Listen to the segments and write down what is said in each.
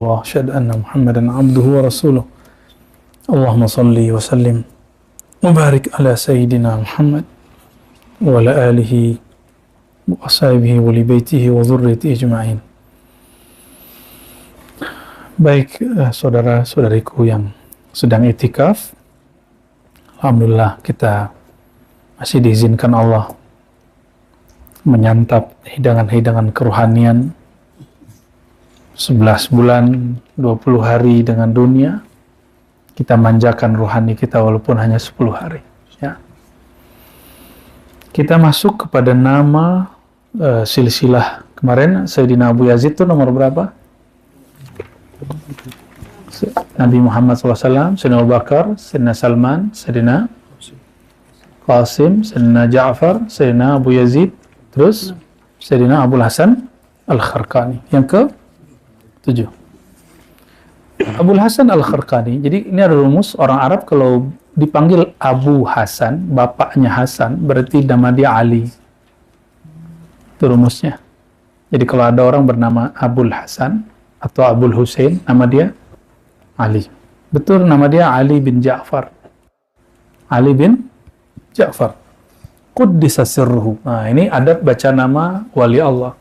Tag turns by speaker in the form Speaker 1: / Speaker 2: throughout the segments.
Speaker 1: وأشهد أن محمدا عبده ورسوله اللهم صل وسلم وبارك على سيدنا محمد وعلى آله وأصحابه ولبيته وذريته أجمعين. Baik, saudara-saudariku yang sedang i'tikaf, alhamdulillah kita masih diizinkan Allah menyantap hidangan-hidangan kerohanian 11 bulan, 20 hari dengan dunia. Kita manjakan rohani kita walaupun hanya 10 hari. Ya. Kita masuk kepada nama silsilah. Kemarin Sayyidina Abu Yazid itu nomor berapa? Nabi Muhammad SAW, Sayyidina Abu Bakar, Sayyidina Salman, Sayyidina Qasim, Sayyidina Ja'far, Sayyidina Abu Yazid, terus Sayyidina Abu Hasan Al-Kharqani. Yang ke 7. Abu Hasan Al-Kharqani. Jadi ini ada rumus orang Arab kalau dipanggil Abu Hasan, bapaknya Hasan, berarti nama dia Ali. Itu rumusnya. Jadi kalau ada orang bernama Abul Hasan atau Abul Husain, nama dia Ali. Betul, nama dia Ali bin Ja'far. Ali bin Ja'far. Quddisa sirruhu. Nah, ini adab baca nama wali Allah.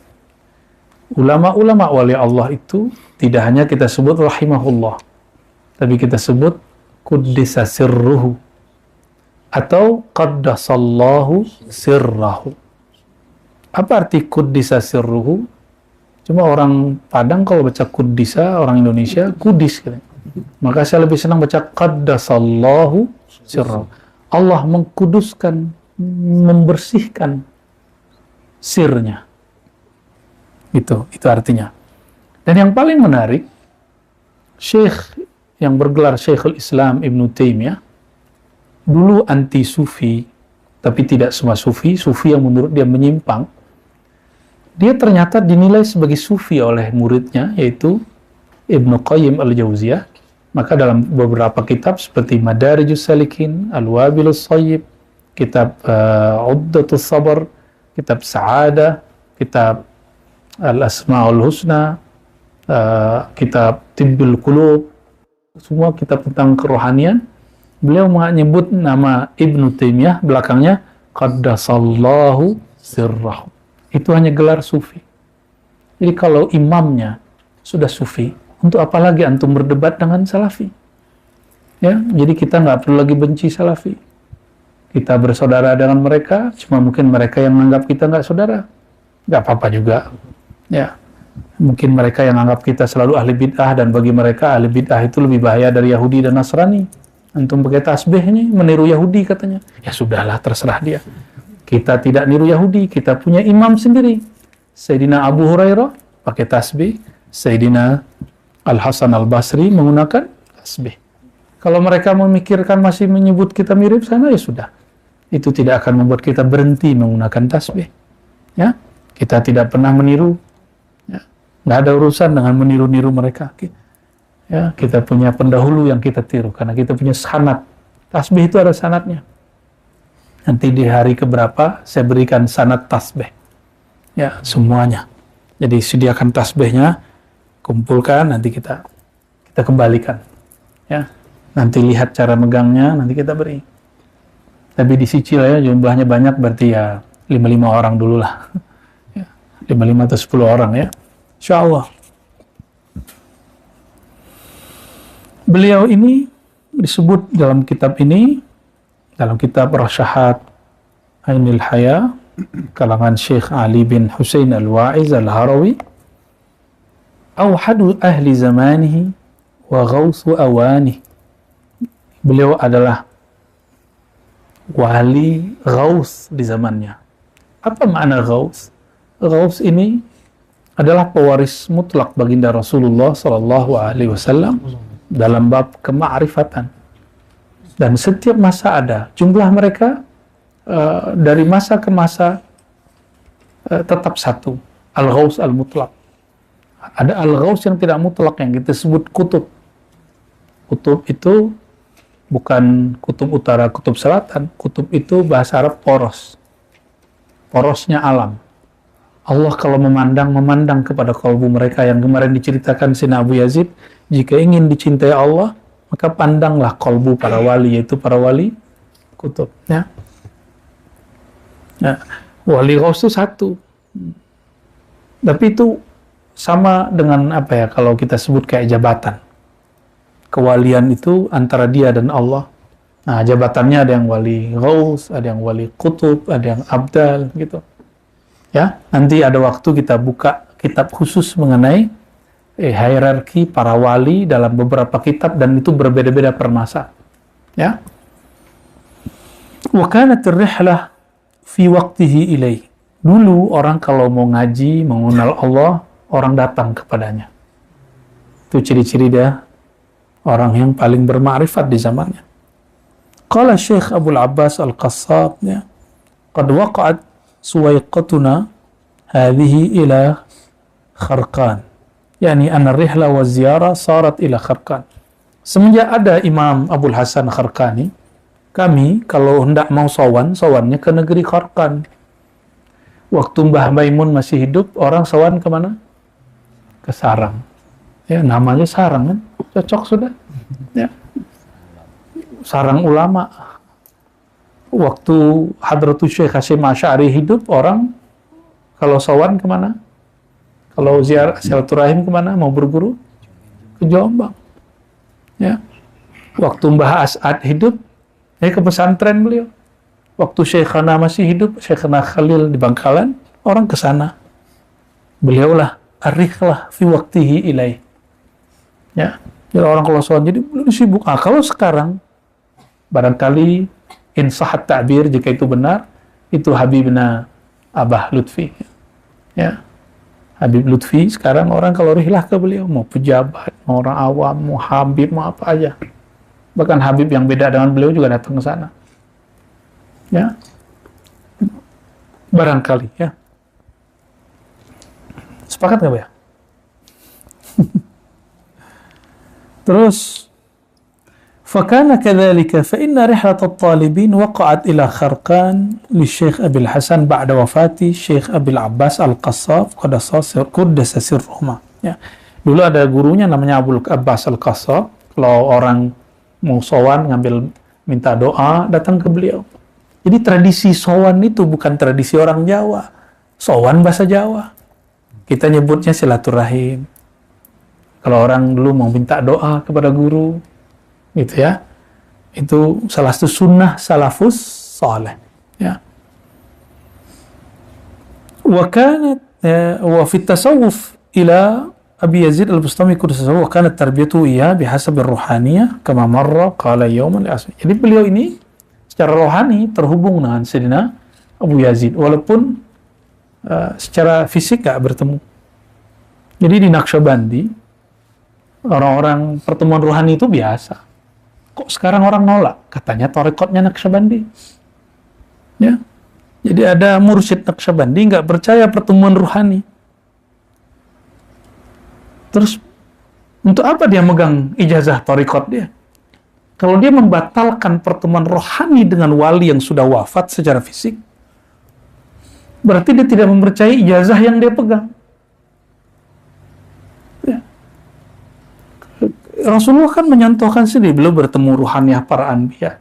Speaker 1: Ulama-ulama wali Allah itu tidak hanya kita sebut rahimahullah, tapi kita sebut quddisa sirruhu atau qaddasallahu sirrahu. Apa arti quddisa sirruhu? Cuma orang Padang kalau baca quddisa, orang Indonesia kudis gitu. Maka saya lebih senang baca qaddasallahu sirrahu. Allah mengkuduskan, membersihkan sirnya. Itu artinya. Dan yang paling menarik, Syekh yang bergelar Syekhul Islam Ibn Taimiyah dulu anti sufi, tapi tidak semua sufi yang menurut dia menyimpang. Dia ternyata dinilai sebagai sufi oleh muridnya, yaitu Ibnu Qayyim Al-Jauziyah. Maka dalam beberapa kitab seperti Madarijus Salikin, Al-Wabilus Shayyib, kitab Uddatus Sabr, kitab Sa'adah, kitab Al-Asma'ul Husna, kitab Tibbul Qulub, semua kitab tentang kerohanian, beliau menyebut nama Ibnu Taimiyah, belakangnya Qaddasallahu sirrahu. Itu hanya gelar sufi. Jadi kalau imamnya sudah sufi, untuk apa lagi antum berdebat dengan salafi? Ya, jadi kita nggak perlu lagi benci salafi. Kita bersaudara dengan mereka, cuma mungkin mereka yang menganggap kita nggak saudara. Nggak apa-apa juga. Ya, mungkin mereka yang anggap kita selalu ahli bid'ah, dan bagi mereka ahli bid'ah itu lebih bahaya dari Yahudi dan Nasrani. Antum pakai tasbih ini meniru Yahudi katanya. Ya sudahlah, terserah dia. Kita tidak niru Yahudi, kita punya imam sendiri. Sayyidina Abu Hurairah pakai tasbih, Sayyidina Al-Hasan Al-Basri menggunakan tasbih. Kalau mereka memikirkan masih menyebut kita mirip sana, ya sudah. Itu tidak akan membuat kita berhenti menggunakan tasbih. Ya, kita tidak pernah meniru. Nggak ada urusan dengan meniru-niru mereka. Ya, kita punya pendahulu yang kita tiru, karena kita punya sanad. Tasbih itu ada sanadnya. Nanti di hari keberapa saya berikan sanad tasbih. Ya, semuanya. Jadi sediakan tasbihnya, kumpulkan, nanti kita kembalikan. Ya, nanti lihat cara megangnya, nanti kita beri. Tapi dicicil ya, jumlahnya banyak, berarti ya 5 orang dulu lah. Ya, 5 atau 10 orang ya. Insyaallah. Beliau ini disebut dalam kitab ini, dalam kitab Rasyahat Ainil Haya, kalangan Syekh Ali bin Husain Al-Wa'iz Al-Harawi, awhadu ahli zamanihi wa ghawthu awanihi. Beliau adalah wali ghawth di zamannya. Apa makna ghawth? Ghawth ini adalah pewaris mutlak baginda Rasulullah Sallallahu Alaihi Wasallam dalam bab kema'rifatan. Dan setiap masa ada. Jumlah mereka dari masa ke masa tetap satu. Al-Ghaus al-Mutlak. Ada Al-Ghaus yang tidak mutlak, yang kita sebut kutub. Kutub itu bukan kutub utara, kutub selatan. Kutub itu bahasa Arab poros. Porosnya alam. Allah kalau memandang kepada kalbu mereka yang kemarin diceritakan Sina Abu Yazid, jika ingin dicintai Allah, maka pandanglah kalbu para wali, yaitu para wali kutub. Ya. Nah, wali ghaus itu satu. Tapi itu sama dengan apa ya, kalau kita sebut kayak jabatan. Kewalian itu antara dia dan Allah. Nah, jabatannya ada yang wali ghaus, ada yang wali kutub, ada yang abdal, gitu. Ya, nanti ada waktu kita buka kitab khusus mengenai hierarki para wali dalam beberapa kitab, dan itu berbeda-beda per masa. Ya. Wa kanat ar-rihlah fi waqtihi ilaih. Dulu orang kalau mau ngaji, mengenal Allah, orang datang kepadanya. Itu ciri-ciri dia orang yang paling bermakrifat di zamannya. Qala Syekh Abdul Abbas Al-Qassab, ya, qad waqa'at suwaiqatuna hadhihi ila Kharqan. Yani anna rihla wa ziyarah sarat ila Kharqan. Semenjak ada Imam Abul Hasan Kharqani, kami kalau hendak mau sowannya ke negeri Kharqan. Waktu Mbah Maimun masih hidup, orang sowan kemana? Ke Sarang. Ya, namanya Sarang kan? Cocok sudah. Ya. Sarang ulama. Waktu Hadratus Syekh Hasyim Asy'ari hidup, orang kalau sowan kemana? Kalau ziarah silaturahim kemana? Mau berguru? Ke Jombang. Ya. Waktu Mbah As'ad hidup, ke pesantren beliau. Waktu Syekhana masih hidup, Syekhana Khalil di Bangkalan, orang ke sana. Beliaulah arihlah fi waqtihi ilaih. Ya. Jadi orang kalau sowan jadi belum sibuk. Kalau sekarang barangkali insahat ta'bir, jika itu benar, itu Habibna Abah Lutfi. Ya. Habib Lutfi sekarang orang kalau rihlah ke beliau, mau pejabat, mau orang awam, mau Habib, mau apa aja. Bahkan Habib yang beda dengan beliau juga datang ke sana. Ya. Barangkali, ya. Sepakat nggak, ya? Terus فكان كذلك فإن رحلة الطالبين وقعت إلى خرقان للشيخ أبي الحسن بعد وفاة الشيخ أبي العباس القصاب قدس سرهما. Ya. Dulu ada gurunya namanya Abul Abbas Al-Qassab. Kalau orang mau sowan ngambil minta doa, datang ke beliau. Jadi tradisi sowan itu bukan tradisi orang Jawa. Sowan bahasa Jawa. Kita nyebutnya silaturahim. Kalau orang dulu mau minta doa kepada guru, gitu ya, itu salah satu sunnah salafus saleh. Ya. Wa kanat wa fi tasawuf ila Abi Yazid Al-Bustami qudsahu wa kanat tarbiyatu iya bihasab ar-ruhaniyah kama marra qala yawman li asmi. Jadi beliau ini secara rohani terhubung dengan Sayyidina Abu Yazid walaupun secara fisik gak bertemu. Jadi di Naqsyabandi orang-orang pertemuan rohani itu biasa. Kok sekarang orang nolak? Katanya tarekatnya Naqsyabandi. Ya. Jadi ada mursyid Naqsyabandi nggak percaya pertemuan ruhani. Terus untuk apa dia megang ijazah tarekat dia? Kalau dia membatalkan pertemuan rohani dengan wali yang sudah wafat secara fisik, berarti dia tidak mempercayai ijazah yang dia pegang. Rasulullah kan menyantuhkan sendiri, beliau bertemu ruhaniyah para anbiya.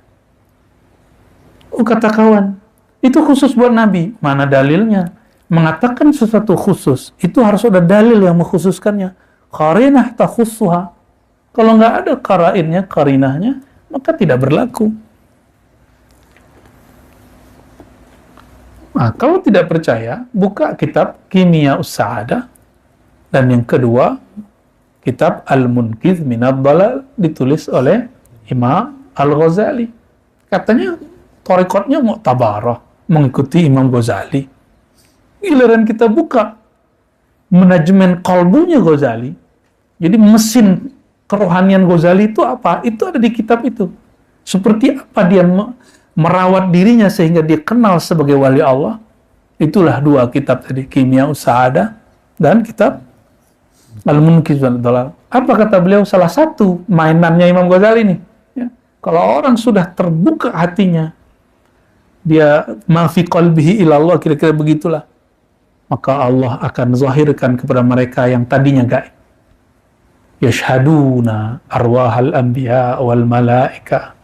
Speaker 1: Oh, kata kawan, itu khusus buat Nabi. Mana dalilnya? Mengatakan sesuatu khusus, itu harus ada dalil yang mengkhususkannya. Qarinah takhussuha. Kalau nggak ada qarinahnya, maka tidak berlaku. Nah, kalau tidak percaya, buka kitab Kimia Us-Sa'adah. Dan yang kedua, kitab Al-Munqidh Minad Dhalal, ditulis oleh Imam Al-Ghazali. Katanya tarekatnya mu'tabarah, mengikuti Imam Ghazali. Giliran kita buka manajemen qalbunya Ghazali. Jadi mesin kerohanian Ghazali itu apa? Itu ada di kitab itu. Seperti apa dia merawat dirinya sehingga dia kenal sebagai wali Allah. Itulah dua kitab tadi, Kimia Us-Sa'adah dan kitab Al-Munqidh Minad Dhalal. Apa kata beliau? Salah satu mainannya Imam Ghazali nih. Ya. Kalau orang sudah terbuka hatinya, dia ma fi qalbihi ilallah, kira-kira begitulah. maka Allah akan zahirkan kepada mereka yang tadinya gaib. Yashhaduna arwahal anbiya wal malaika.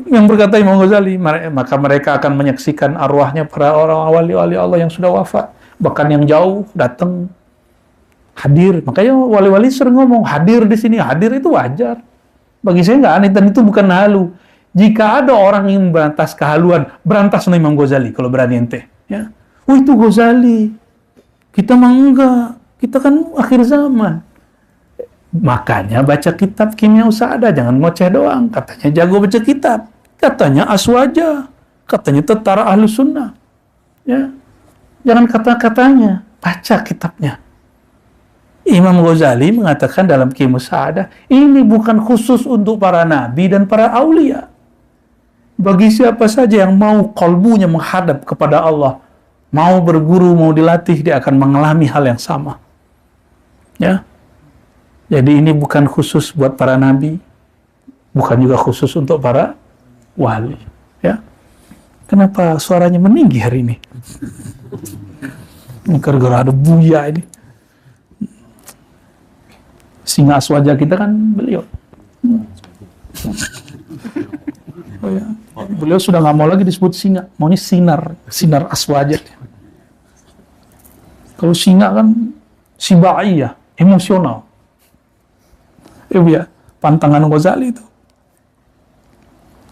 Speaker 1: Yang berkata Imam Ghazali, maka mereka akan menyaksikan arwahnya para orang wali-wali Allah yang sudah wafat, bahkan yang jauh datang hadir. Makanya wali-wali sering ngomong hadir di sini, hadir itu wajar. Bagi saya nggak aneh, dan itu bukan halu. Jika ada orang yang berantas kehaluan, berantas sama Imam Ghazali kalau berani ente. Ya. Oh itu Ghazali. Kita mah enggak. Kita kan akhir zaman. Makanya baca kitab Kimia Usada, jangan ngoceh doang. Katanya jago baca kitab. Katanya aswaja. Katanya tentara ahlu sunnah. Ya. Jangan kata-katanya. Baca kitabnya. Imam Ghazali mengatakan dalam Kimia Usada, ini bukan khusus untuk para nabi dan para aulia. Bagi siapa saja yang mau kolbunya menghadap kepada Allah, mau berguru, mau dilatih, dia akan mengalami hal yang sama. Ya. Jadi ini bukan khusus buat para nabi, bukan juga khusus untuk para wali. Ya. Kenapa suaranya meninggi hari ini? Gara-gara ada Buya ini. Singa aswaja kita kan beliau. Oh ya. Beliau sudah nggak mau lagi disebut singa, maunya sinar aswaja. Kalau singa kan sibaiyah, emosional. Ya, pantangan Ghazali itu.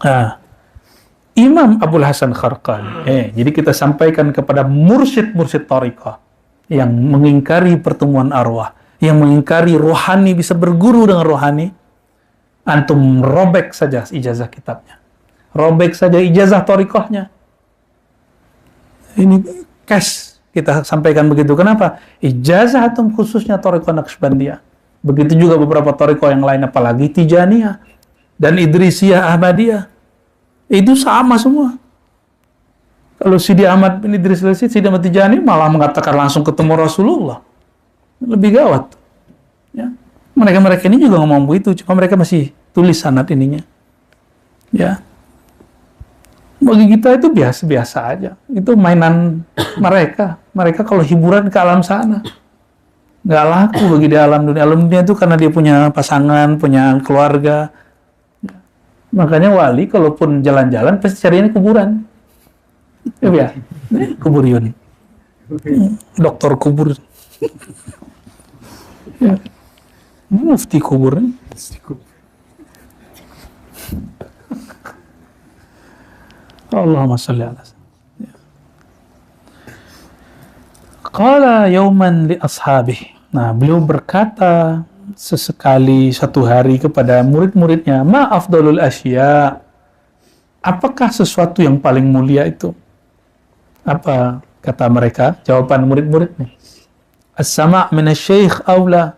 Speaker 1: Nah, Imam Abul Hasan Kharqani. Jadi kita sampaikan kepada mursyid-mursyid thariqah yang mengingkari pertemuan arwah, yang mengingkari rohani bisa berguru dengan rohani. Antum robek saja ijazah kitabnya. Robek saja ijazah thariqahnya. Ini cash kita sampaikan begitu. Kenapa? Ijazah antum khususnya thariqah Naqsbandiyah. Begitu juga beberapa thariqah yang lain, apalagi Tijaniyah dan Idrisiyah Ahmadiyah. Itu sama semua. Kalau Sidi Ahmad bin Idris Al-Sid, Sidi Ahmad Tijani malah mengatakan langsung ketemu Rasulullah. Lebih gawat. Ya. Mereka ini juga ngomong begitu, cuma mereka masih tulis sanad ininya. Ya. Bagi kita itu biasa-biasa aja. Itu mainan mereka. Mereka kalau hiburan ke alam sana. Nggak laku bagi di alam dunia. Alam dunia itu karena dia punya pasangan, punya keluarga. Makanya wali kalaupun jalan-jalan pasti carinya kuburan. Ya, kuburion. Dokter kubur. Ya. Mufti kubur. Allahumma salli ala Qala yauman li ashabih. Nah, beliau berkata sesekali satu hari kepada murid-muridnya, ma afdalul asya. Apakah sesuatu yang paling mulia itu? Apa kata mereka? Jawaban murid-muridnya. As-sama' min asy-syaikh aula.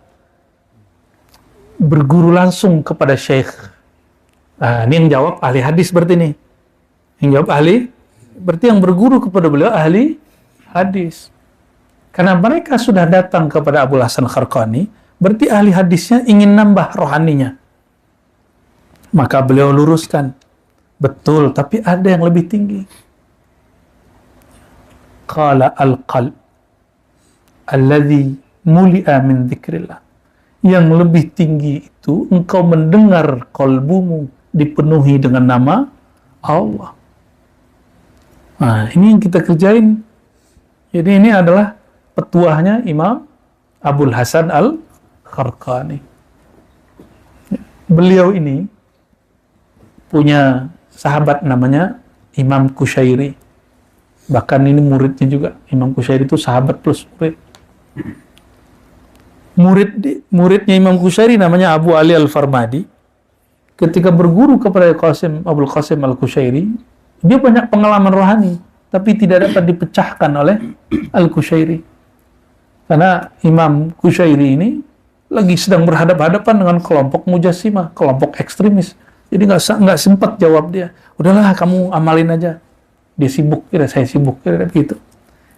Speaker 1: Berguru langsung kepada syekh. Nah, ini yang jawab ahli hadis berarti nih. Yang jawab ahli, berarti yang berguru kepada beliau ahli hadis. Karena mereka sudah datang kepada Abul Hasan Kharqani, berarti ahli hadisnya ingin nambah rohaninya. Maka beliau luruskan, betul, tapi ada yang lebih tinggi. Qala al-qalb alladhi muli'a min dzikrillah. Yang lebih tinggi itu engkau mendengar qalbumu dipenuhi dengan nama Allah. Nah, ini yang kita kerjain. Jadi ini adalah petuahnya Imam Abul Hasan Al-Kharqani. Beliau ini punya sahabat namanya Imam Kushairi. Bahkan ini muridnya juga. Imam Kushairi itu sahabat plus murid. Muridnya Imam Kushairi namanya Abu Ali Al-Farmadi. Ketika berguru kepada Abul Qasim Al-Kushairi, dia banyak pengalaman rohani, tapi tidak dapat dipecahkan oleh Al-Kushairi. Karena Imam Kushairi ini lagi sedang berhadapan-hadapan dengan kelompok mujassimah, kelompok ekstremis. Jadi nggak sempat jawab dia. Udahlah, kamu amalin aja. Dia sibuk, kira saya sibuk, kira begitu.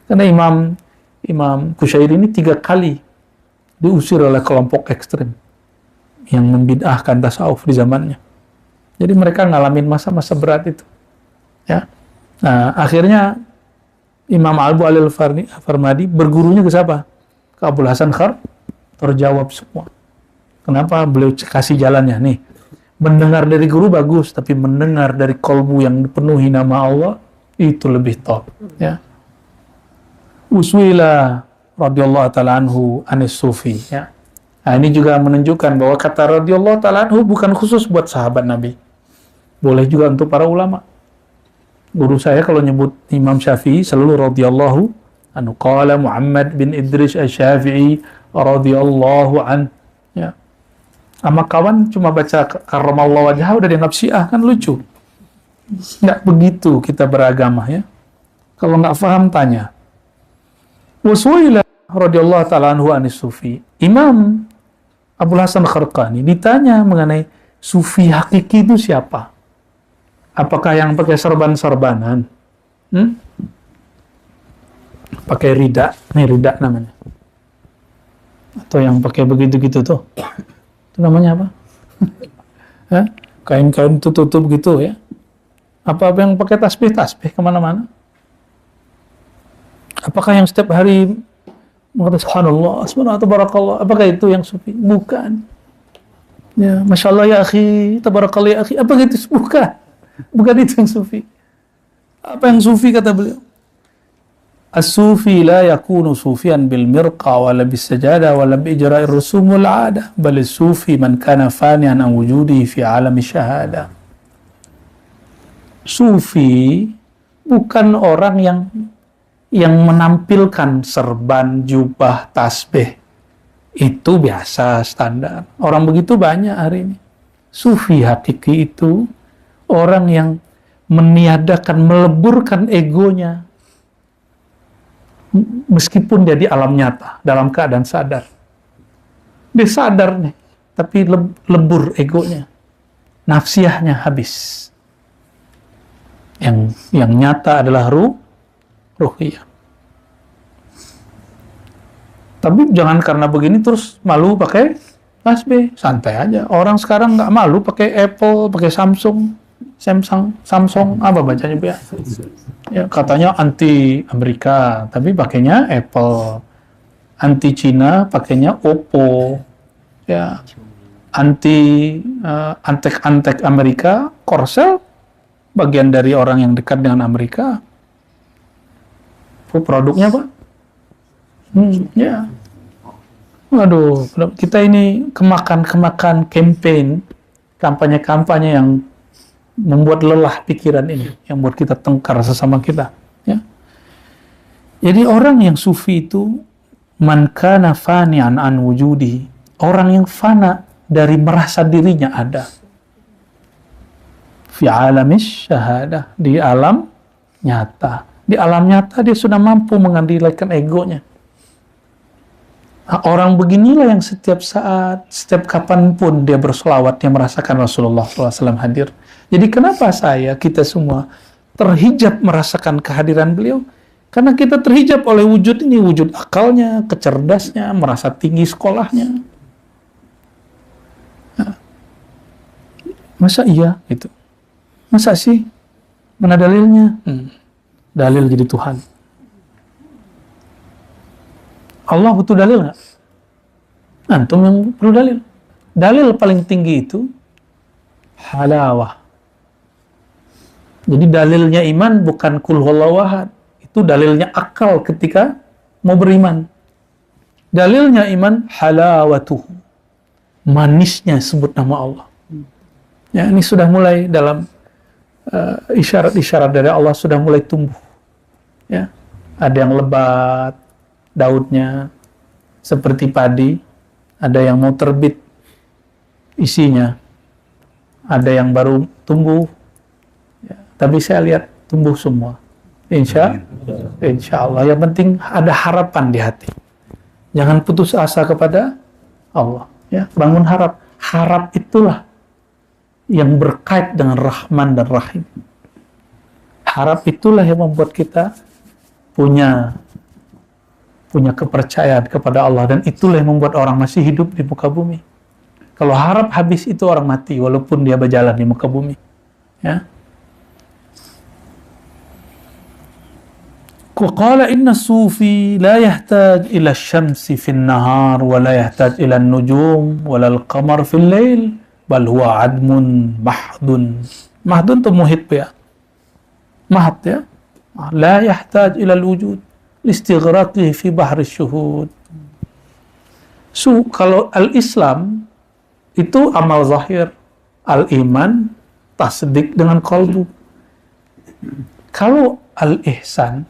Speaker 1: Karena Imam Kushairi ini 3 kali diusir oleh kelompok ekstrem yang membid'ahkan tasawuf di zamannya. Jadi mereka ngalamin masa-masa berat itu. Ya. Nah, akhirnya Imam Abu Al-Farmadi bergurunya ke siapa? Ke Abul Hasan Khar, terjawab semua. Kenapa beliau kasih jalannya nih? Mendengar dari guru bagus, tapi mendengar dari kolbu yang dipenuhi nama Allah itu lebih top. Ya. Uswila radhiyallahu ta'ala anhu anis sufi. Ya. Nah, ini juga menunjukkan bahwa kata radhiyallahu ta'ala anhu bukan khusus buat sahabat Nabi. Boleh juga untuk para ulama. Guru saya kalau nyebut Imam Syafi'i selalu radhiyallahu anhu. Qala Muhammad bin Idris Asy-Syafi'i radhiyallahu an. Ya. Sama kawan cuma baca karramallahu wajhah udah dianggap Syiah, kan lucu. Nggak begitu kita beragama, ya. Kalau nggak paham tanya. Waswaila radhiyallahu ta'ala anhu anis sufi. Imam Abul Hasan Kharqani ditanya mengenai sufi hakiki itu siapa? Apakah yang pakai serban-serbanan? Pakai rida, nih rida namanya. Atau yang pakai begitu-gitu tuh. Itu namanya apa? Kain-kain tutup gitu ya. Apa yang pakai tasbih kemana-mana? Apakah yang setiap hari mengatakan subhanallah, subhanallah, tabarakallah, apakah itu yang sufi? Bukan. Ya, masya Allah ya akhi, tabarakallah ya akhi, apakah itu? Bukan itu yang sufi. Apa yang sufi kata beliau? As-sufi la yakunu sufian bil mirqa wala bis sajada wala bi ijra'i rusum wal 'ada, bal as-sufi man kana fanian an wujudihi fi 'alami syahada. Sufi bukan orang yang menampilkan serban, jubah, tasbih. Itu biasa, standar. Orang begitu banyak hari ini. Sufi hakiki itu orang yang meniadakan, meleburkan egonya. Meskipun dia di alam nyata, dalam keadaan sadar. Dia sadar nih, tapi lebur egonya. Nafsiyahnya habis. Yang nyata adalah ruhiyah. Tapi jangan karena begini terus malu pakai tasbih, santai aja. Orang sekarang nggak malu pakai Apple, pakai Samsung, apa bacanya ya? Ya katanya anti Amerika, tapi pakainya Apple. Anti Cina, pakainya Oppo. Ya, antek-antek Amerika, Korsel, bagian dari orang yang dekat dengan Amerika. Produknya apa? Ya. Waduh, kita ini kemakan campaign, kampanye-kampanye yang membuat lelah pikiran ini, yang buat kita tengkar sesama kita. Ya. Jadi orang yang sufi itu man kana fani'an an wujudi, orang yang fana dari merasa dirinya ada. Fi alamis syahadah, di alam nyata. Di alam nyata dia sudah mampu mengendalikan egonya. Nah, orang beginilah yang setiap saat, setiap kapanpun dia berselawat, dia merasakan Rasulullah SAW hadir. Jadi kenapa kita semua terhijab merasakan kehadiran beliau? Karena kita terhijab oleh wujud ini, wujud akalnya, kecerdasnya, merasa tinggi sekolahnya. Nah, masa iya itu? Masa sih? Mana dalilnya? Dalil jadi Tuhan. Allah butuh dalil nggak? Antum yang perlu dalil. Dalil paling tinggi itu halawah. Jadi dalilnya iman bukan kul huwallahu ahad. Itu dalilnya akal ketika mau beriman. Dalilnya iman halawatuhu. Manisnya sebut nama Allah. Ya, ini sudah mulai dalam isyarat-isyarat dari Allah sudah mulai tumbuh. Ya, ada yang lebat daudnya seperti padi, ada yang mau terbit isinya, ada yang baru tumbuh. Ya, tapi saya lihat tumbuh semua. Insya Allah. Yang penting ada harapan di hati. Jangan putus asa kepada Allah. Ya, bangun harap. Harap itulah yang berkait dengan Rahman dan Rahim. Harap itulah yang membuat kita punya kepercayaan kepada Allah, dan itulah yang membuat orang masih hidup di muka bumi. Kalau harap habis itu orang mati walaupun dia berjalan di muka bumi. Ya. Qala inna sufi la yahtaj ila syamsi fin nahar wa la yahtaj ila nujum wa la al-qamar fil lail bal huwa admun mahdun. Mahdun itu muhit ya. Mahad ya. La yahtaj ila al-wujud listighraqihi fi bahri syuhud. So, kalau al-Islam itu amal zahir, al-iman tasdik dengan qalbu. Kalau al-ihsan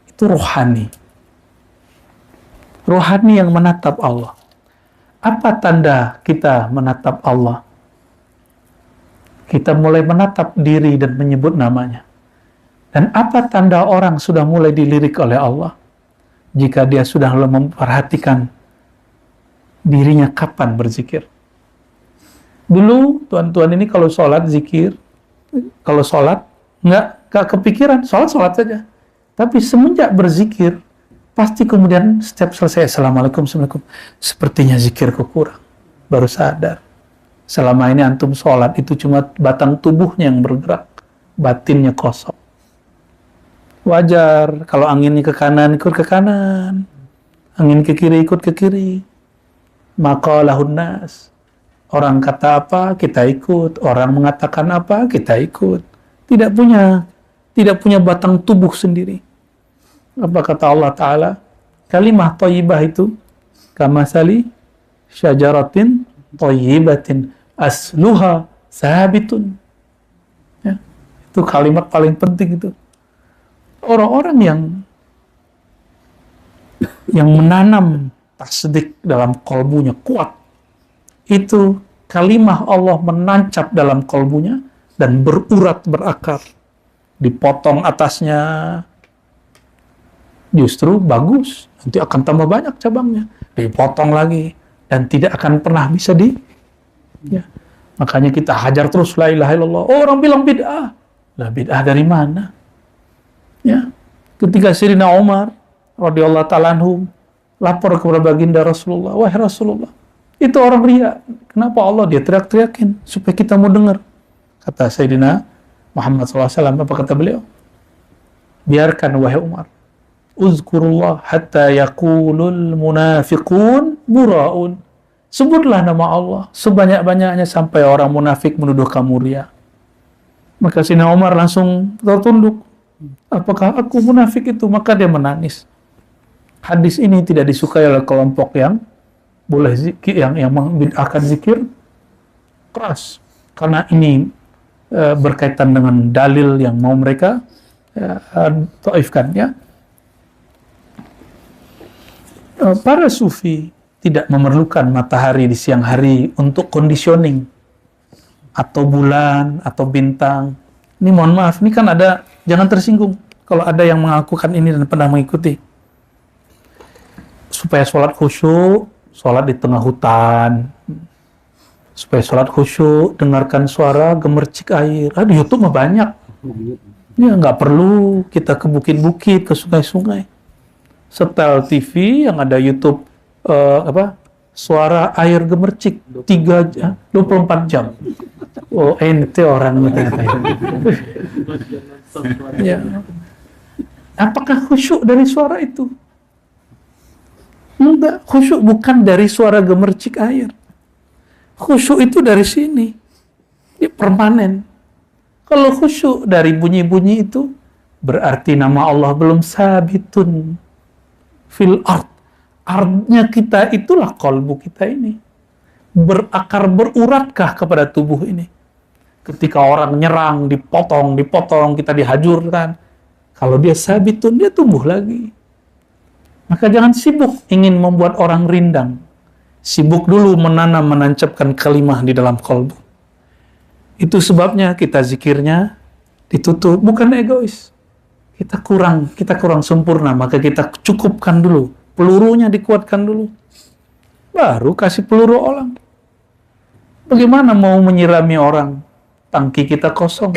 Speaker 1: itu rohani. Rohani yang menatap Allah. Apa tanda kita menatap Allah? Kita mulai menatap diri dan menyebut namanya. Dan apa tanda orang sudah mulai dilirik oleh Allah? Jika dia sudah memperhatikan dirinya kapan berzikir. Dulu tuan-tuan ini kalau sholat zikir, kalau sholat nggak kepikiran, sholat saja. Tapi semenjak berzikir, pasti kemudian setiap selesai Assalamualaikum, Assalamualaikum, sepertinya zikirku kurang. Baru sadar. Selama ini antum sholat itu cuma batang tubuhnya yang bergerak, batinnya kosong. Wajar kalau anginnya ke kanan, ikut ke kanan. Angin ke kiri, ikut ke kiri. Maka lahun nas. Orang kata apa, kita ikut. Orang mengatakan apa, kita ikut. Tidak punya batang tubuh sendiri. Apa kata Allah Ta'ala? Kalimah thayyibah itu kamasali syajaratin thayyibatin asluha sabitun. Ya, itu kalimat paling penting itu. Orang-orang yang menanam tasdik dalam kolbunya kuat, itu kalimah Allah menancap dalam kolbunya dan berurat berakar. Dipotong atasnya, justru bagus, nanti akan tambah banyak cabangnya. Dipotong lagi dan tidak akan pernah bisa ya. Makanya kita hajar terus la ilaha illallah. Oh, orang bilang bid'ah. Lah bid'ah dari mana? Ya. Ketika Sayyidina Umar radhiyallahu ta'ala anhu lapor kepada baginda Rasulullah, wahai Rasulullah, itu orang riya. Kenapa Allah dia teriak-teriakin supaya kita mau dengar? Kata Sayyidina Muhammad SAW, apa kata beliau? Biarkan wahai Umar, uzkurullah hatta yaqulul munafiqun bura'un. Sebutlah nama Allah sebanyak-banyaknya sampai orang munafik menuduh kamu riya. Maka Sayyidina Umar langsung tertunduk. Apakah aku munafik itu? Maka dia menangis. Hadis ini tidak disukai oleh kelompok yang boleh zikir, yang membid'ahkan zikir keras. Karena ini berkaitan dengan dalil yang mau mereka taifkan, ya. Para sufi tidak memerlukan matahari di siang hari untuk conditioning, atau bulan, atau bintang. Ini mohon maaf, ini kan ada, jangan tersinggung kalau ada yang mengakukan ini dan pernah mengikuti. Supaya sholat khusyuk, sholat di tengah hutan. Supaya sholat khusyuk, dengarkan suara gemercik air. Di YouTube mah banyak. Ya, nggak perlu kita ke bukit-bukit, ke sungai-sungai. Setel TV yang ada YouTube, suara air gemercik 24 jam. Oh, ente orang ya. Apakah khusyuk dari suara itu? Enggak, khusyuk bukan dari suara gemercik air. Khusyuk itu dari sini. Ini permanen. Kalau khusyuk dari bunyi-bunyi itu, berarti nama Allah belum sabitun fil ard. Ardnya kita itulah qalbu kita ini. Berakar, beruratkah kepada tubuh ini? Ketika orang nyerang, dipotong, kita dihajurkan. Kalau dia sabitun, dia tumbuh lagi. Maka jangan sibuk ingin membuat orang rindang. Sibuk dulu menanam, menancapkan kalimah di dalam qalbu. Itu sebabnya kita zikirnya ditutup, bukan egois. Kita kurang sempurna, maka kita cukupkan dulu. Pelurunya dikuatkan dulu. Baru kasih peluru orang. Bagaimana mau menyirami orang? Tangki kita kosong.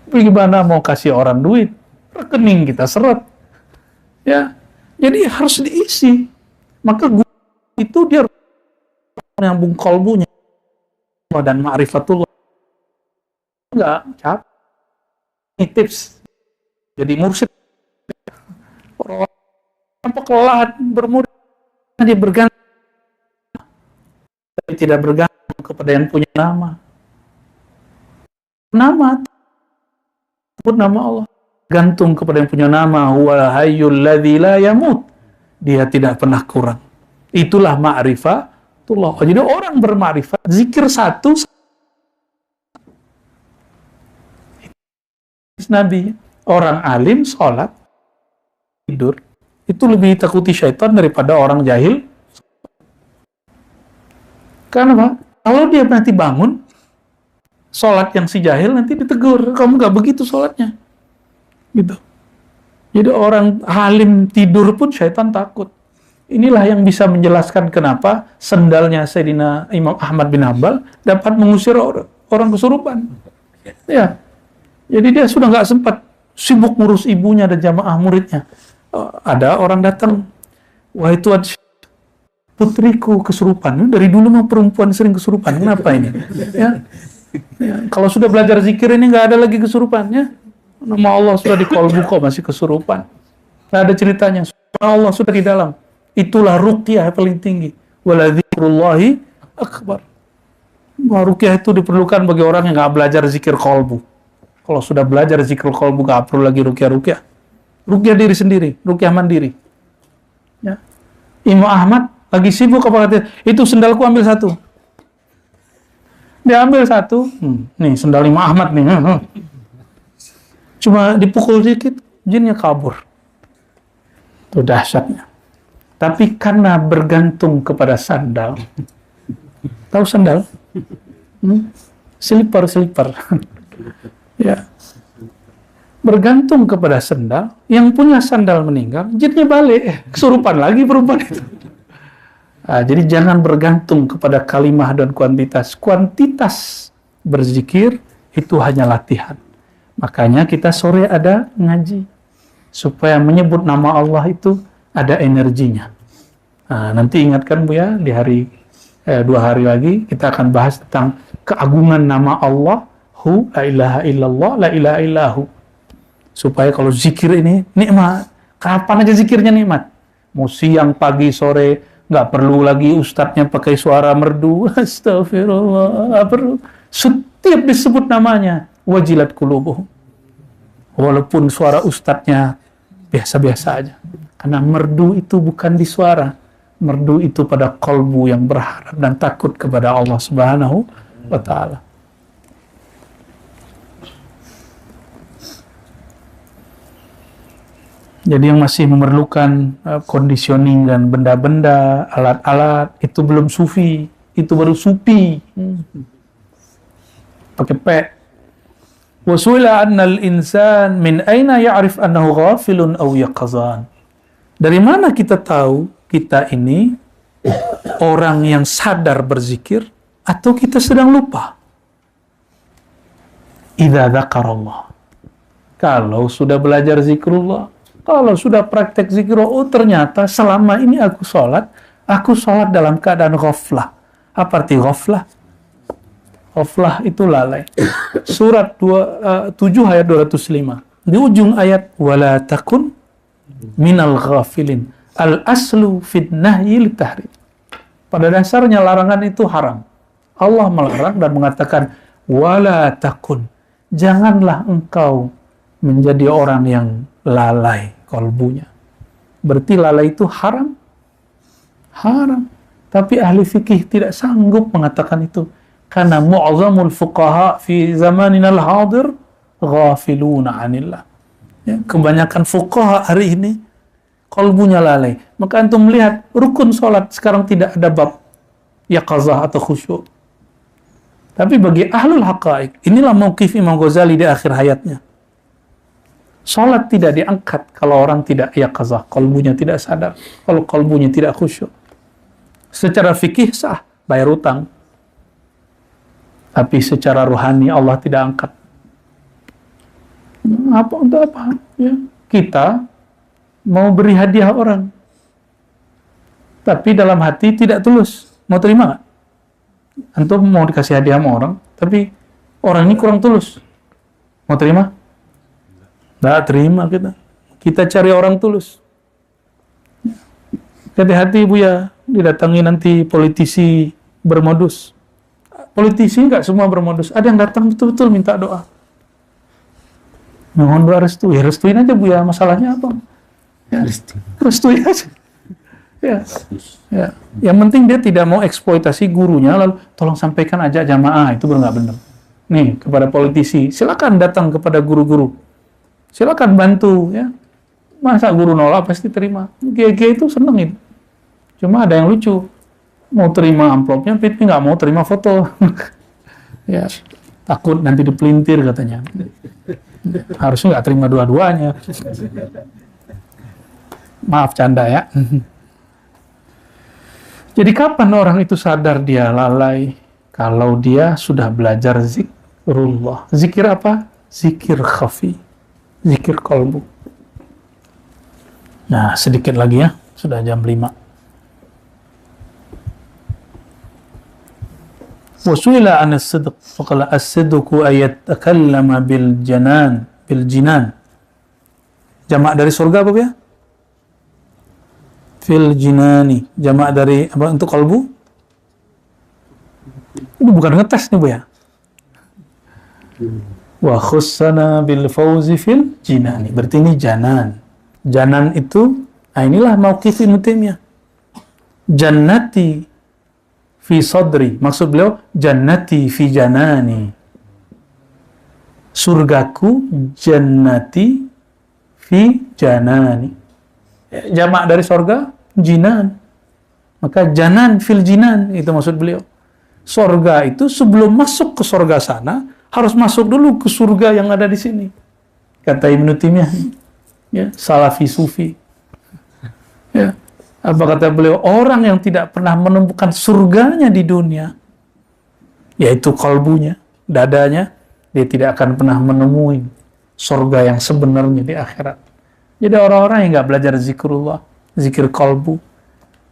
Speaker 1: Bagaimana mau kasih orang duit? Rekening kita seret. Ya, jadi harus diisi. Maka itu dia nyambung kolbunya dan ma'rifatullah. Enggak, capek. Ini tips. Jadi mursyid merampok lahan bermurid, dia bergantung, tapi tidak bergantung kepada yang punya nama. Nama, sebut nama Allah. Gantung kepada yang punya nama, huwal hayyul ladzi la yamut. Dia tidak pernah kurang. Itulah ma'rifatullah. Jadi orang bermakrifat, zikir satu, Nabi, orang alim, sholat, tidur, itu lebih takuti syaitan daripada orang jahil. Karena apa? Kalau dia nanti bangun, sholat yang si jahil nanti ditegur, kamu gak begitu sholatnya. Gitu. Jadi orang alim tidur pun syaitan takut. Inilah yang bisa menjelaskan kenapa sendalnya Sayyidina Imam Ahmad bin Hanbal dapat mengusir orang kesurupan. Ya. Jadi dia sudah nggak sempat, sibuk ngurus ibunya dan jamaah muridnya. Ada orang datang, wahai Tuhan, putriku kesurupan. Dari dulu mah perempuan sering kesurupan, kenapa ini? Ya. Kalau sudah belajar zikir ini nggak ada lagi kesurupannya. Nama Allah sudah di kolbu kok masih kesurupan. Nggak ada ceritanya. Allah sudah di dalam. Itulah ruqyah paling tinggi. Wala dzikrullahi akbar. Ruqyah itu diperlukan bagi orang yang nggak belajar zikir kolbu. Kalau sudah belajar zikir kolbu, nggak perlu lagi ruqyah. Ruqyah diri sendiri, ruqyah mandiri. Ya. Imam Ahmad lagi sibuk apa katanya? Itu sendalku ambil satu. Dia ambil satu. Nih sendal Imam Ahmad nih. Cuma dipukul dikit, jinnya kabur. Itu dahsyatnya. Tapi karena bergantung kepada sandal. Tahu sandal? Slipper. Ya. Bergantung kepada sandal, yang punya sandal meninggal, jinnya balik, kesurupan lagi perempuan itu. Jadi jangan bergantung kepada kalimah dan kuantitas. Kuantitas berzikir itu hanya latihan. Makanya kita sore ada ngaji, supaya menyebut nama Allah itu ada energinya. Nanti ingatkan Bu ya, di hari 2 hari lagi kita akan bahas tentang keagungan nama Allah, Hu, la ilaha illallah, la ilaha illahu. Supaya kalau zikir ini nikmat, kapan aja zikirnya nikmat. Mau siang, pagi, sore, nggak perlu lagi ustadznya pakai suara merdu. Astagfirullah, nggak perlu. Setiap disebut namanya, wajilat qulubuhum. Walaupun suara ustadznya biasa-biasa aja. Karena merdu itu bukan di suara. Merdu itu pada kolbu yang berharap dan takut kepada Allah Subhanahu wa Ta'ala. Jadi yang masih memerlukan conditioning dan benda-benda, alat-alat, itu belum sufi, itu baru supi. Pakai P. Wa su'ila annal insan min aina ya'rif annahu ghafilun aw yaqazan. Dari mana kita tahu kita ini orang yang sadar berzikir atau kita sedang lupa? Idza dzakarallah. Kalau sudah belajar zikrullah, kalau sudah praktek zikrullah, oh ternyata selama ini aku sholat dalam keadaan ghaflah. Apa arti ghaflah? Ghaflah itu lalai. Surat 7 ayat 205. Di ujung ayat, wala takun minal ghafilin. Al-aslu fid nahyi litahrim. Pada dasarnya larangan itu haram. Allah melarang dan mengatakan, wala takun. Janganlah engkau menjadi orang yang lalai kolbunya. Berarti lalai itu haram. Haram. Tapi ahli fikih tidak sanggup mengatakan itu. Karena mu'azamul fuqaha fi zamaninal hadir ghafiluna anillah. Ya, kebanyakan fuqaha hari ini kolbunya lalai. Maka antum melihat rukun sholat sekarang tidak ada bab yaqazah atau khusyuk. Tapi bagi ahlul haqa'iq, inilah mauqif Imam Ghazali di akhir hayatnya. Sholat tidak diangkat kalau orang tidak yaqazah, kolbunya tidak sadar, kalau kolbunya tidak khusyuk. Secara fikih sah, bayar utang. Tapi secara rohani Allah tidak angkat. Apa untuk apa? Ya, kita mau beri hadiah orang, tapi dalam hati tidak tulus. Mau terima nggak? Antum mau dikasih hadiah sama orang, tapi orang ini kurang tulus. Mau terima? Nggak terima kita. Kita cari orang tulus. Hati-hati Bu ya, didatangi nanti politisi bermodus. Politisi nggak semua bermodus, ada yang datang betul-betul minta doa. Mohon doa restu, ya restuin aja Bu ya, masalahnya apa? Ya, restuin aja. Ya. Ya. Yang penting dia tidak mau eksploitasi gurunya, lalu tolong sampaikan aja jamaah, itu nggak benar. Nih, kepada politisi, silakan datang kepada guru-guru. Silakan bantu, ya. Masa guru nolak pasti terima. Kiai-kiai itu seneng itu. Cuma ada yang lucu. Mau terima amplopnya, tapi nggak mau terima foto. Ya, takut nanti dipelintir katanya. Harusnya nggak terima dua-duanya. Maaf canda ya. Jadi kapan orang itu sadar dia lalai? Kalau dia sudah belajar zikrullah. Zikir apa? Zikir khafi. Zikir qalbu. Nah, sedikit lagi ya. Sudah jam 5. Wasuila an as-sidq. Faqala as-sidqu ayatakallama bil jinan. Jamak dari surga apa ya? Fil jinani. Jamak dari apa untuk kalbu? Ini bukan ngetes nih Bu ya. Wa khussana bil fawzi fil jinani. Berarti ini janan. Janan itu, nah inilah mauqif Ibnu Taimiyah. Jannati fi sadri. Maksud beliau, jannati fi janani. Surgaku jannati fi janani. Jamak dari sorga, jinan. Maka janan fil jinan, itu maksud beliau. Sorga itu sebelum masuk ke sorga sana, harus masuk dulu ke surga yang ada di sini. Kata Ibnu Taimiyah, ya, salafi sufi. Ya. Apa kata beliau? Orang yang tidak pernah menemukan surganya di dunia, yaitu kalbunya, dadanya, dia tidak akan pernah menemui surga yang sebenarnya di akhirat. Jadi orang-orang yang nggak belajar zikrullah, zikir kalbu,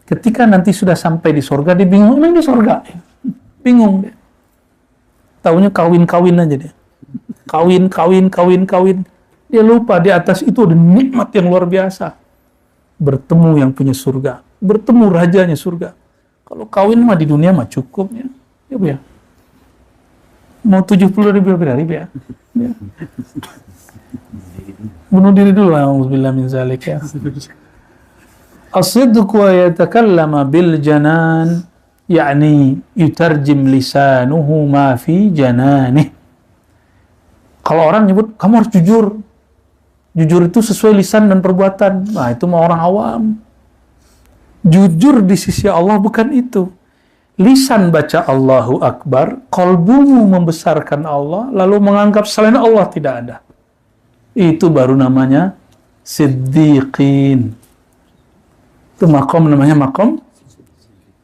Speaker 1: ketika nanti sudah sampai di surga, dia bingung, ini di surga. Bingung dia. Taunya kawin-kawin aja dia. Kawin. Dia lupa di atas itu ada nikmat yang luar biasa. Bertemu yang punya surga. Bertemu rajanya surga. Kalau kawin mah di dunia mah cukup ya. Ya Bu ya. Mau 70.000 hari ya. Ya. Bunuh diri dulu. A'udzubillah min zalik ya. As-sidqu wa yatakallama bil janan. yakni yutarjim lisanuhu ma fi jananih. Kalau orang nyebut, kamu harus jujur. Jujur itu sesuai lisan dan perbuatan. Nah, itu mah orang awam. Jujur di sisi Allah bukan itu. Lisan baca Allahu Akbar, qalbumu membesarkan Allah, lalu menganggap selain Allah tidak ada. Itu baru namanya siddiqin. Itu makom namanya makom.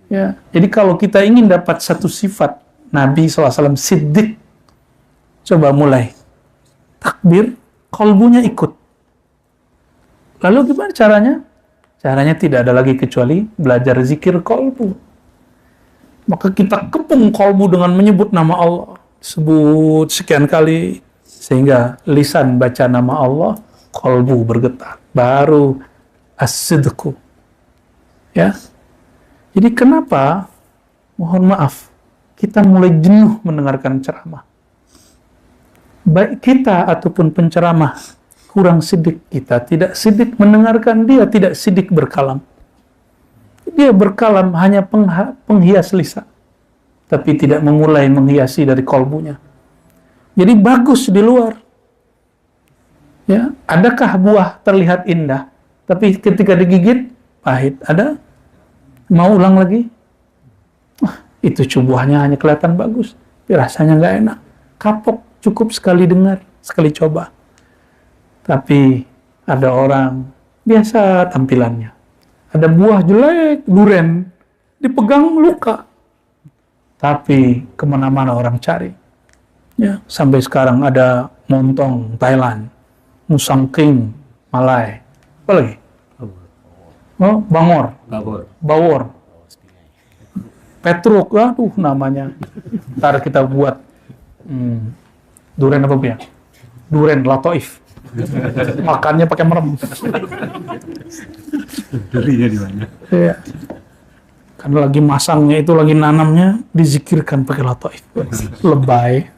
Speaker 1: Ya, jadi kalau kita ingin dapat satu sifat Nabi SAW siddiq, coba mulai takbir, qalbunya ikut. Lalu gimana caranya? Caranya tidak ada lagi kecuali belajar zikir qalbu. Maka kita kepung qalbu dengan menyebut nama Allah, sebut sekian kali sehingga lisan baca nama Allah, qalbu bergetar. Baru as-sidqu. Ya. Jadi kenapa, mohon maaf, kita mulai jenuh mendengarkan ceramah. Baik kita ataupun penceramah kurang sidik, kita tidak sidik mendengarkan, dia tidak sidik berkalam. Dia berkalam hanya penghias lisan, tapi tidak memulai menghiasi dari kalbunya. Jadi bagus di luar. Ya, adakah buah terlihat indah, tapi ketika digigit pahit? Ada? Mau ulang lagi? Itu buahnya hanya kelihatan bagus, tapi rasanya nggak enak. Kapok, cukup sekali dengar, sekali coba. Tapi ada orang biasa tampilannya. Ada buah jelek, duren, dipegang luka. Tapi kemana-mana orang cari. Ya, sampai sekarang ada montong Thailand, musang king Malai, apa lagi? Oh, bawor, Petruk, aduh namanya. Ntar kita buat duren apa ya? Duren latoif. Makannya pakai merem.
Speaker 2: Durinya di mana?
Speaker 1: Iya. Karena lagi masangnya itu, lagi nanamnya, dizikirkan pakai lataif. Lebay.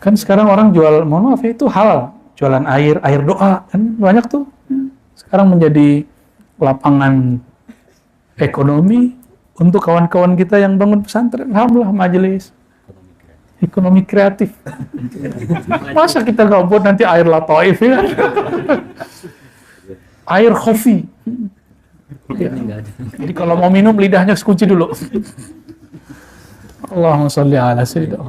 Speaker 1: Kan sekarang orang jual, mohon maaf ya, itu halal. Jualan air doa, kan banyak tuh. Sekarang menjadi lapangan ekonomi untuk kawan-kawan kita yang bangun pesantren. Alhamdulillah, majelis. Ekonomi kreatif. Masa kita nggak buat nanti air lataif ya? Air kopi. Ya. Jadi kalau mau minum lidahnya kunci dulu. Allahumma sholli ala sayyidina.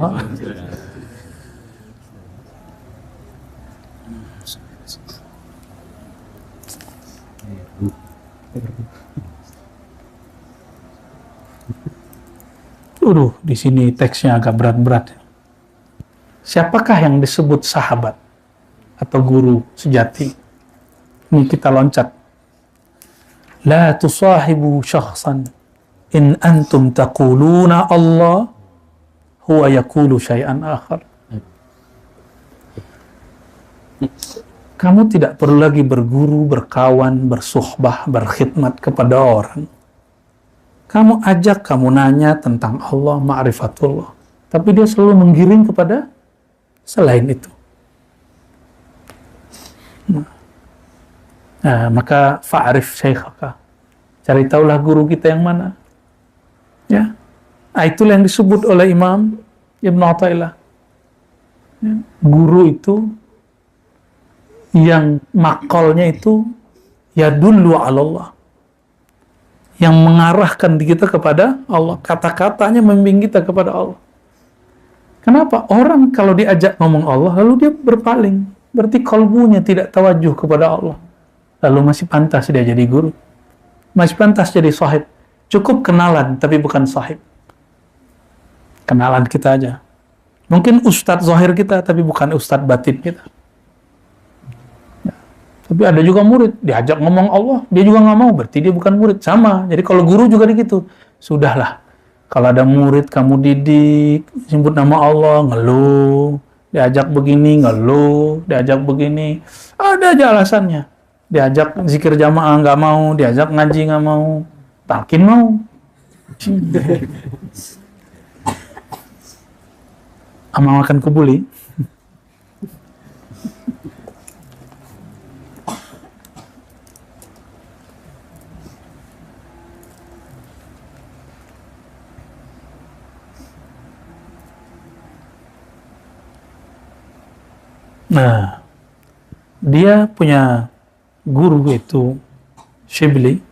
Speaker 1: Di sini teksnya agak berat-berat. Siapakah yang disebut sahabat atau guru sejati? Ini kita loncat. La tusahibu syakhsan in antum taquluna Allah huwa yaqulu syai'an akhar. Kamu tidak perlu lagi berguru, berkawan, bersuhbah, berkhidmat kepada orang. Kamu ajak, kamu nanya tentang Allah, ma'rifatullah. Tapi dia selalu menggiring kepada selain itu. Nah, maka fa'arif syekhaka. Cari tahulah guru kita yang mana. Ya. Nah, itulah yang disebut oleh Imam Ibn Athaillah. Ya. Guru itu yang makolnya itu yadullu ala Allah. Yang mengarahkan kita kepada Allah. Kata-katanya membimbing kita kepada Allah. Kenapa? Orang kalau diajak ngomong Allah, lalu dia berpaling. Berarti kalbunya tidak tawajuh kepada Allah. Lalu masih pantas dia jadi guru. Masih pantas jadi sahib. Cukup kenalan, tapi bukan sahib. Kenalan kita aja. Mungkin ustadz zahir kita, tapi bukan ustadz batin kita. Tapi ada juga murid, diajak ngomong Allah, dia juga nggak mau, berarti dia bukan murid. Sama, jadi kalau guru juga begitu. Sudahlah, kalau ada murid kamu didik, sebut nama Allah, ngeluh. Diajak begini, ngeluh. Diajak begini, ada aja alasannya. Diajak zikir jamaah nggak mau, diajak ngaji nggak mau, talqin mau. Ama makan kebuli. Nah, dia punya guru itu Shibli,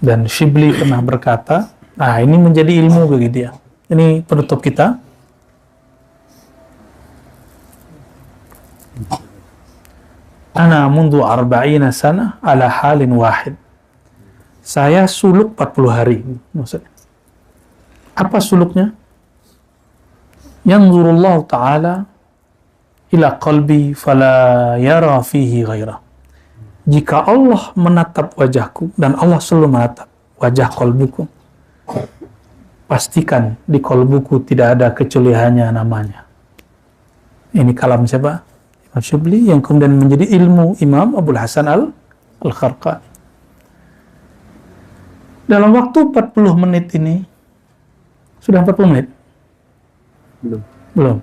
Speaker 1: dan Shibli pernah berkata, nah ini menjadi ilmu bagi dia. Ini penutup kita. Ana mundu arba'ina sana ala halin wahid. Saya suluk 40 hari. Maksudnya. Apa suluknya? Yanzurullahu ta'ala ila qalbi fala yara fihi ghairah. Jika Allah menatap wajahku, dan Allah selalu menatap wajah qalbuku, pastikan di qalbuku tidak ada kecuali hanya namanya. Ini kalam siapa? Imam Shibli, yang kemudian menjadi ilmu Imam Abul Hasan Al-Kharqani. Dalam waktu 40 menit ini, sudah 40 menit? Belum.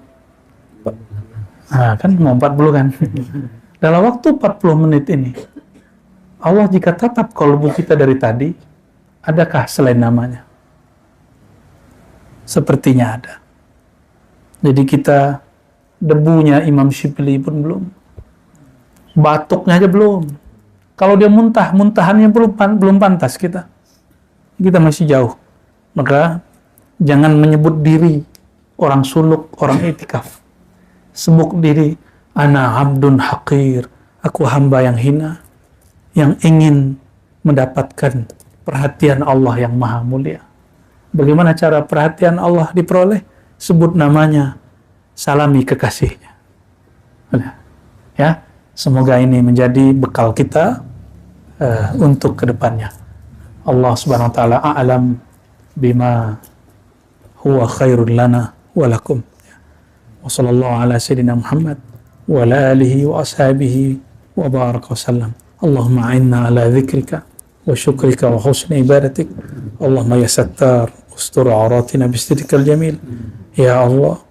Speaker 1: Nah, kan mau 40 kan. Dalam waktu 40 menit ini, Allah jika tatap kalbu kita dari tadi, adakah selain namanya? Sepertinya ada. Jadi kita, debunya Imam Shibli pun belum. Batuknya aja belum. Kalau dia muntah, muntahannya belum pantas kita. Kita masih jauh. Maka jangan menyebut diri orang suluk, orang itikaf. Sebut diri, ana abdun haqir, aku hamba yang hina, yang ingin mendapatkan perhatian Allah yang maha mulia. Bagaimana cara perhatian Allah diperoleh? Sebut namanya, salami kekasihnya. Ya, semoga ini menjadi bekal kita untuk kedepannya. Allah subhanahu wa ta'ala a'lam bima huwa khairun lana wa lakum. Wa sallallahu ala sayyidina Muhammad wa ala alihi wa ashabihi wa baraka wa sallam. Allahumma a'inna ala dzikrika wa syukrika wa husni ibadatik. Allahumma ya Sattar ustur auratina bisidikal jamil. Ya Allah,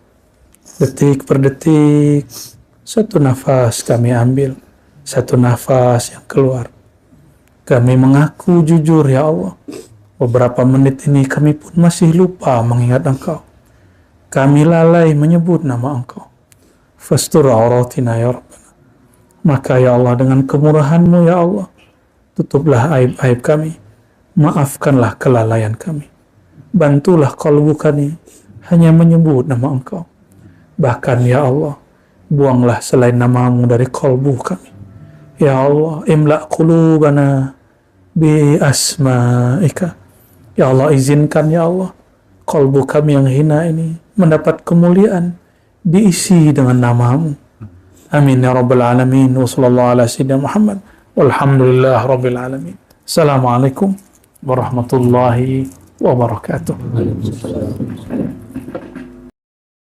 Speaker 1: detik per detik satu nafas kami ambil, satu nafas yang keluar, kami mengaku jujur ya Allah, beberapa menit ini kami pun masih lupa mengingat Engkau, kami lalai menyebut nama Engkau. Fastur auratina ya Rabbana, maka ya Allah dengan kemurahan-Mu ya Allah, tutuplah aib-aib kami, maafkanlah kelalaian kami, bantulah qalbu kami hanya menyebut nama Engkau. Bahkan ya Allah, buanglah selain nama-Mu dari qalbu kami. Ya Allah, imla' qulubana bi asma'ika. Ya Allah, izinkan ya Allah, qalbu kami yang hina ini mendapat kemuliaan, diisi dengan nama-Mu. Amin ya rabbal alamin. Wa sallallahu ala sayyidina Muhammad walhamdulillah rabbil alamin. Assalamualaikum warahmatullahi wabarakatuh.